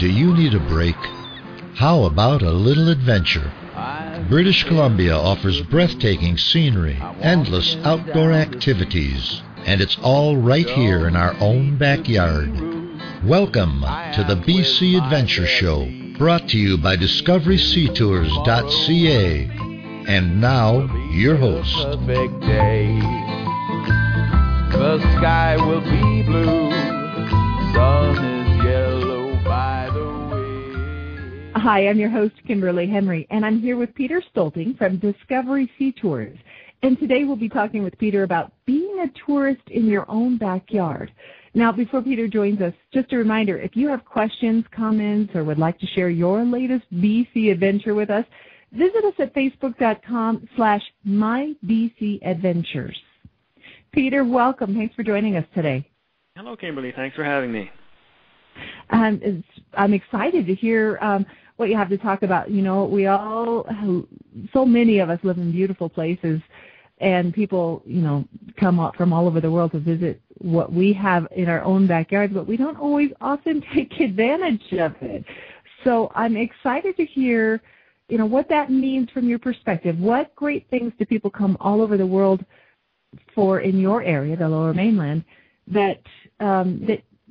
Do you need a break? How about a little adventure? British Columbia offers breathtaking scenery, endless outdoor activities, and it's all right here in our own backyard. Welcome to the BC Adventure Show, brought to you by discoveryseatours.ca. And now, your host. Perfect day. The sky will be blue. Sun is yellow by the way. Hi, I'm your host, Kimberly Henry, and I'm here with Peter Stolting from Discovery Sea Tours. And today we'll be talking with Peter about being a tourist in your own backyard. Now, before Peter joins us, just a reminder, if you have questions, comments, or would like to share your latest BC adventure with us, visit us at facebook.com/mybcadventures. Peter, welcome. Thanks for joining us today. Hello, Kimberly. Thanks for having me. I'm excited to hear what you have to talk about. You know, so many of us live in beautiful places, and people, come up from all over the world to visit what we have in our own backyard, but we don't always often take advantage of it. So I'm excited to hear, what that means from your perspective. What great things do people come all over the world for in your area, the Lower Mainland, that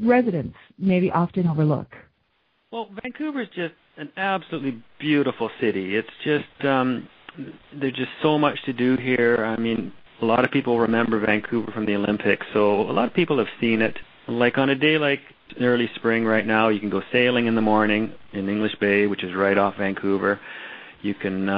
residents maybe often overlook? Well, Vancouver is just an absolutely beautiful city. It's just, there's just so much to do here. I mean, a lot of people remember Vancouver from the Olympics, so a lot of people have seen it. Like on a day like early spring right now, you can go sailing in the morning in English Bay, which is right off Vancouver. You can,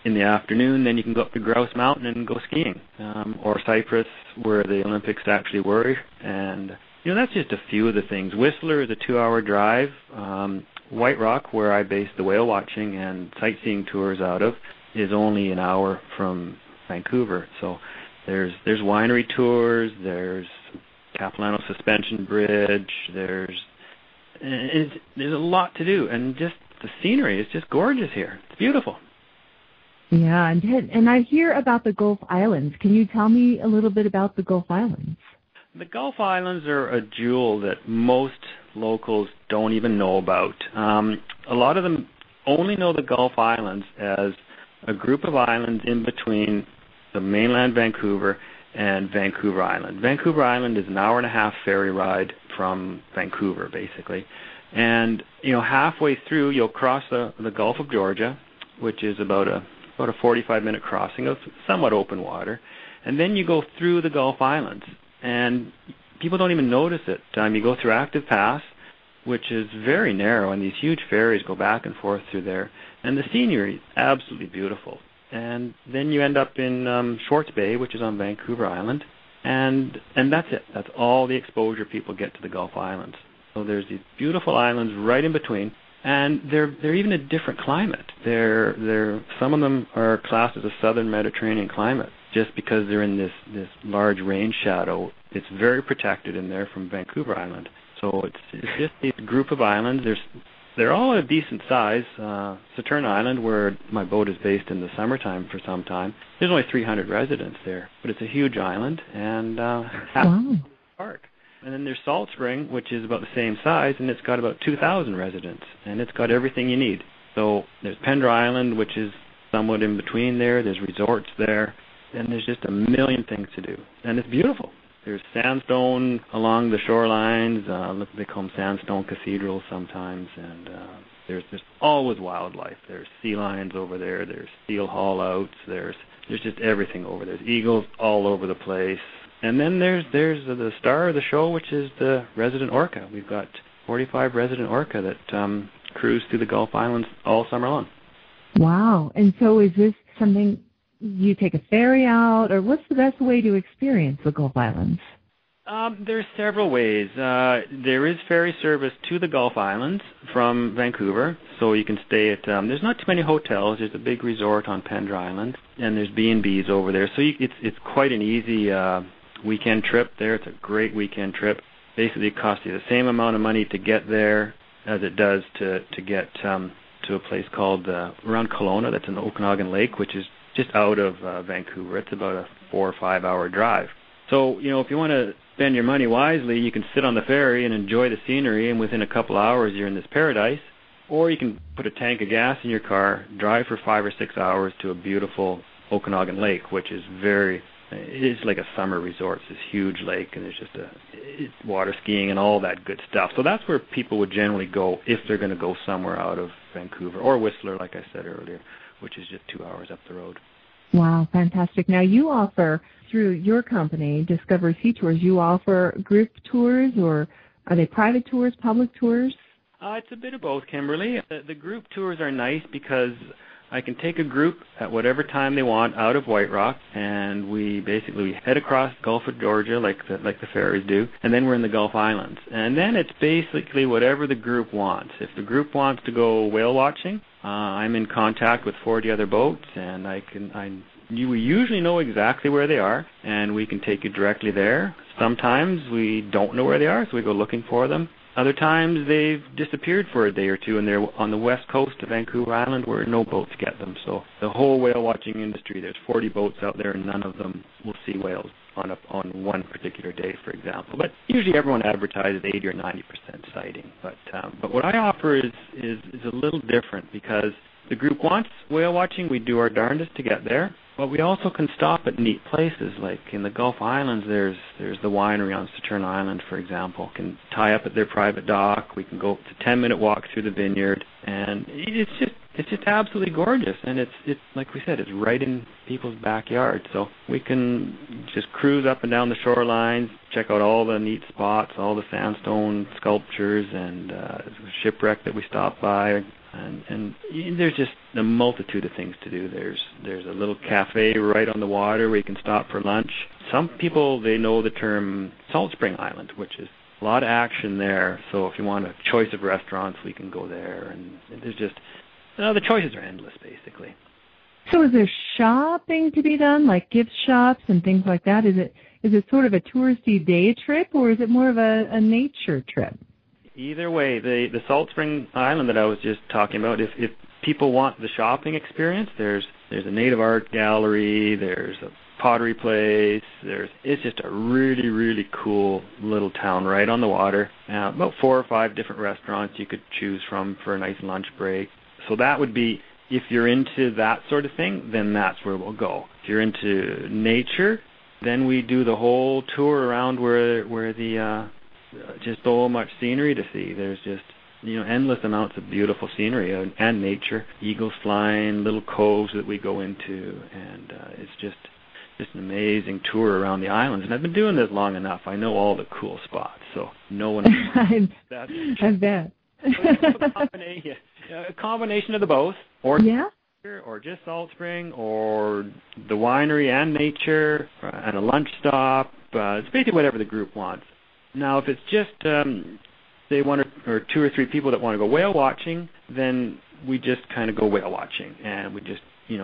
in the afternoon, then you can go up to Grouse Mountain and go skiing, or Cypress, where the Olympics actually were. And, that's just a few of the things. Whistler is a 2-hour drive. White Rock, where I base the whale watching and sightseeing tours out of, is only an hour from Vancouver. So there's winery tours, there's Capilano Suspension Bridge, there's a lot to do, and just the scenery is just gorgeous here. It's beautiful. Yeah, and I hear about the Gulf Islands. Can you tell me a little bit about the Gulf Islands? The Gulf Islands are a jewel that most locals don't even know about. A lot of them only know the Gulf Islands as a group of islands in between the mainland Vancouver and Vancouver Island. Vancouver Island is an hour-and-a-half ferry ride from Vancouver, basically. And, halfway through, you'll cross the Gulf of Georgia, which is about a 45-minute crossing of somewhat open water. And then you go through the Gulf Islands. And people don't even notice it. You go through Active Pass, which is very narrow, and these huge ferries go back and forth through there. And the scenery is absolutely beautiful. And then you end up in Shorts Bay, which is on Vancouver Island. And that's it. That's all the exposure people get to the Gulf Islands. So there's these beautiful islands right in between, and they're even a different climate. Some of them are classed as a southern Mediterranean climate just because they're in this large rain shadow. It's very protected in there from Vancouver Island. So it's just this group of islands. They're all a decent size. Saturn Island, where my boat is based in the summertime for some time, there's only 300 residents there, but it's a huge island and Wow. park. And then there's Salt Spring, which is about the same size, and it's got about 2,000 residents, and it's got everything you need. So there's Pender Island, which is somewhat in between there. There's resorts there, and there's just a million things to do. And it's beautiful. There's sandstone along the shorelines. They call them sandstone cathedrals sometimes, and there's always wildlife. There's sea lions over there. There's seal haul-outs. There's just everything over there. There's eagles all over the place. And then there's the star of the show, which is the resident orca. We've got 45 resident orca that cruise through the Gulf Islands all summer long. Wow. And so is this something you take a ferry out, or what's the best way to experience the Gulf Islands? There's several ways. There is ferry service to the Gulf Islands from Vancouver, so you can stay at, there's not too many hotels. There's a big resort on Pender Island, and there's B&Bs over there. So it's quite an easy weekend trip there. It's a great weekend trip. Basically, it costs you the same amount of money to get there as it does to get to a place called around Kelowna, that's in the Okanagan Lake, which is just out of Vancouver. It's about a 4 or 5 hour drive. So, if you want to spend your money wisely, you can sit on the ferry and enjoy the scenery, and within a couple hours you're in this paradise. Or you can put a tank of gas in your car, drive for 5 or 6 hours to a beautiful Okanagan Lake, which is it's like a summer resort. It's this huge lake, and there's just it's water skiing and all that good stuff. So that's where people would generally go if they're going to go somewhere out of Vancouver, or Whistler, like I said earlier, which is just 2 hours up the road. Wow, fantastic. Now you offer, through your company, Discovery Sea Tours, you offer group tours, or are they private tours, public tours? It's a bit of both, Kimberly. The group tours are nice because I can take a group at whatever time they want out of White Rock, and we basically head across the Gulf of Georgia like the ferries do, and then we're in the Gulf Islands. And then it's basically whatever the group wants. If the group wants to go whale watching, I'm in contact with 40 other boats, and we usually know exactly where they are, and we can take you directly there. Sometimes we don't know where they are, so we go looking for them. Other times they've disappeared for a day or two, and they're on the west coast of Vancouver Island where no boats get them. So the whole whale watching industry, there's 40 boats out there, and none of them will see whales on one particular day, for example. But usually everyone advertises 80 or 90% sighting. But what I offer is a little different, because the group wants whale watching. We do our darndest to get there. But we also can stop at neat places, like in the Gulf Islands. There's the winery on Saturn Island, for example. We can tie up at their private dock. We can go to 10-minute walk through the vineyard, and it's just absolutely gorgeous. And it's like we said, it's right in people's backyard. So we can just cruise up and down the shorelines, check out all the neat spots, all the sandstone sculptures, and the shipwreck that we stopped by. And there's just a multitude of things to do. There's a little cafe right on the water where you can stop for lunch. Some people, they know the term Salt Spring Island, which is a lot of action there. So if you want a choice of restaurants, we can go there. And there's just, the choices are endless, basically. So is there shopping to be done, like gift shops and things like that? Is it sort of a touristy day trip, or is it more of a nature trip? Either way, the Salt Spring Island that I was just talking about, if people want the shopping experience, there's a native art gallery, there's a pottery place, it's just a really, really cool little town right on the water. About 4 or 5 different restaurants you could choose from for a nice lunch break. So that would be, if you're into that sort of thing, then that's where we'll go. If you're into nature, then we do the whole tour around where the just so much scenery to see. There's just endless amounts of beautiful scenery and nature, eagles flying, little coves that we go into, and it's just an amazing tour around the islands. And I've been doing this long enough. I know all the cool spots, so no one. I bet. A combination of the both, or just Salt Spring, or the winery and nature, and a lunch stop. It's basically whatever the group wants. Now, if it's just, say, 1 or 2 or 3 people that want to go whale watching, then we just kind of go whale watching, and we just,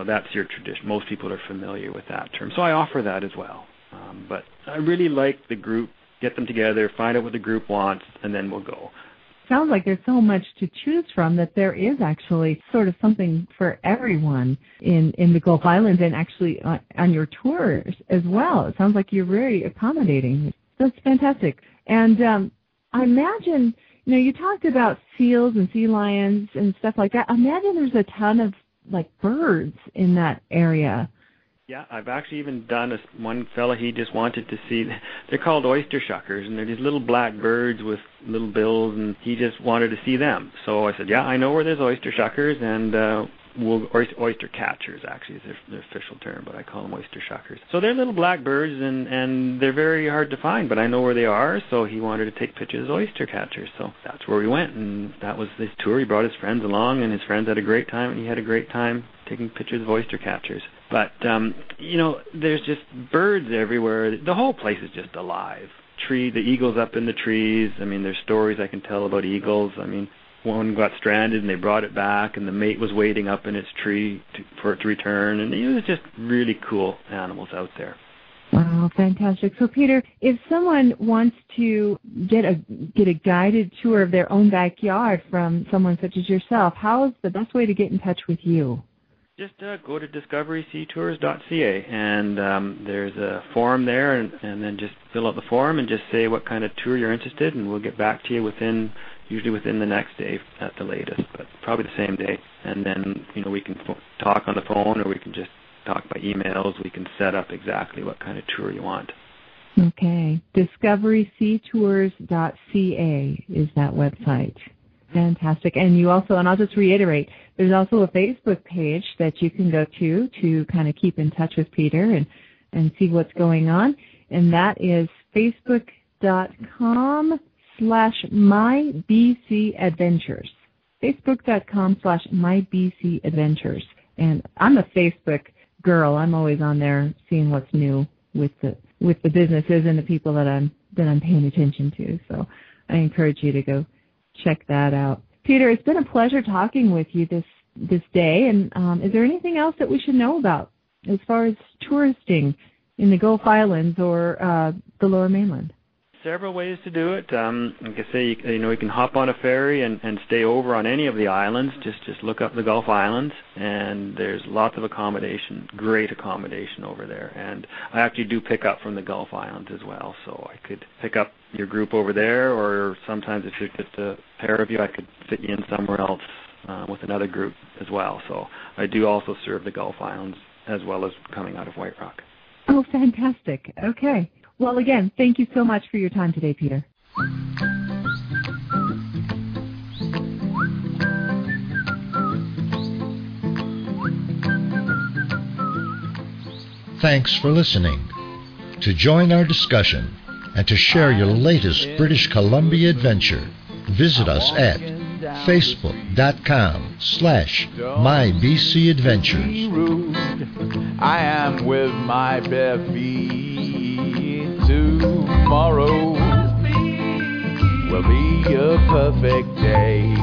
that's your tradition. Most people are familiar with that term, so I offer that as well. But I really like the group, get them together, find out what the group wants, and then we'll go. Sounds like there's so much to choose from that there is actually sort of something for everyone in the Gulf Islands, and actually on your tours as well. It sounds like you're very accommodating. That's fantastic. And I imagine, you talked about seals and sea lions and stuff like that. I imagine there's a ton of, birds in that area. Yeah, I've actually even done one fella, he just wanted to see, they're called oyster shuckers, and they're these little black birds with little bills, and he just wanted to see them. So I said, yeah, I know where there's oyster shuckers, and oyster catchers, actually, is their official term, but I call them oyster shuckers. So they're little black birds, and they're very hard to find, but I know where they are, so he wanted to take pictures of oyster catchers. So that's where we went, and that was this tour. He brought his friends along, and his friends had a great time, and he had a great time taking pictures of oyster catchers. But, there's just birds everywhere. The whole place is just alive. The eagles up in the trees. I mean, there's stories I can tell about eagles. I mean, one got stranded and they brought it back, and the mate was waiting up in its tree for it to return, and it was just really cool animals out there. Wow, fantastic. So, Peter, if someone wants to get a guided tour of their own backyard from someone such as yourself, how is the best way to get in touch with you? Just go to discoveryseatours.ca, and there's a form there, and then just fill out the form and just say what kind of tour you're interested in, and we'll get back to you usually within the next day at the latest, but probably the same day. And then, we can talk on the phone, or we can just talk by emails. We can set up exactly what kind of tour you want. Okay. discoveryseatours.ca is that website. Fantastic. And you also, and I'll just reiterate, there's also a Facebook page that you can go to kind of keep in touch with Peter and see what's going on. And that is facebook.com/mybcadventures. facebook.com/mybcadventures. And I'm a Facebook girl. I'm always on there seeing what's new with the businesses and the people that I'm paying attention to. So I encourage you to go check that out. Peter, it's been a pleasure talking with you this day. And is there anything else that we should know about as far as touristing in the Gulf Islands or the Lower Mainland? Several ways to do it. Like I say, you can hop on a ferry and stay over on any of the islands. Just look up the Gulf Islands, and there's lots of accommodation, great accommodation over there. And I actually do pick up from the Gulf Islands as well, so I could pick up your group over there, or sometimes if you're just a pair of you, I could fit you in somewhere else with another group as well. So I do also serve the Gulf Islands as well as coming out of White Rock. Oh, fantastic. Okay. Well, again, thank you so much for your time today, Peter. Thanks for listening. To join our discussion and to share your latest British Columbia adventure, visit us at facebook.com/mybcadventures. I am with my bare feet. Tomorrow will be a perfect day.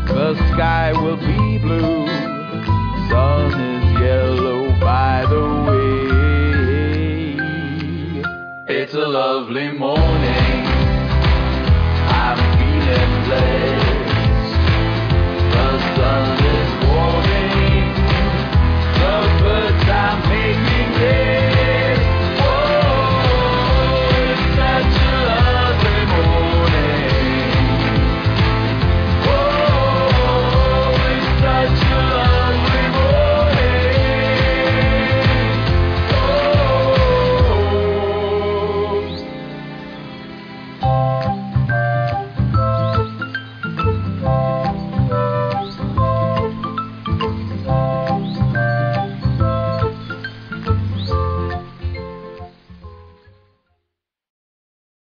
The sky will be blue, sun is yellow by the way. It's a lovely morning.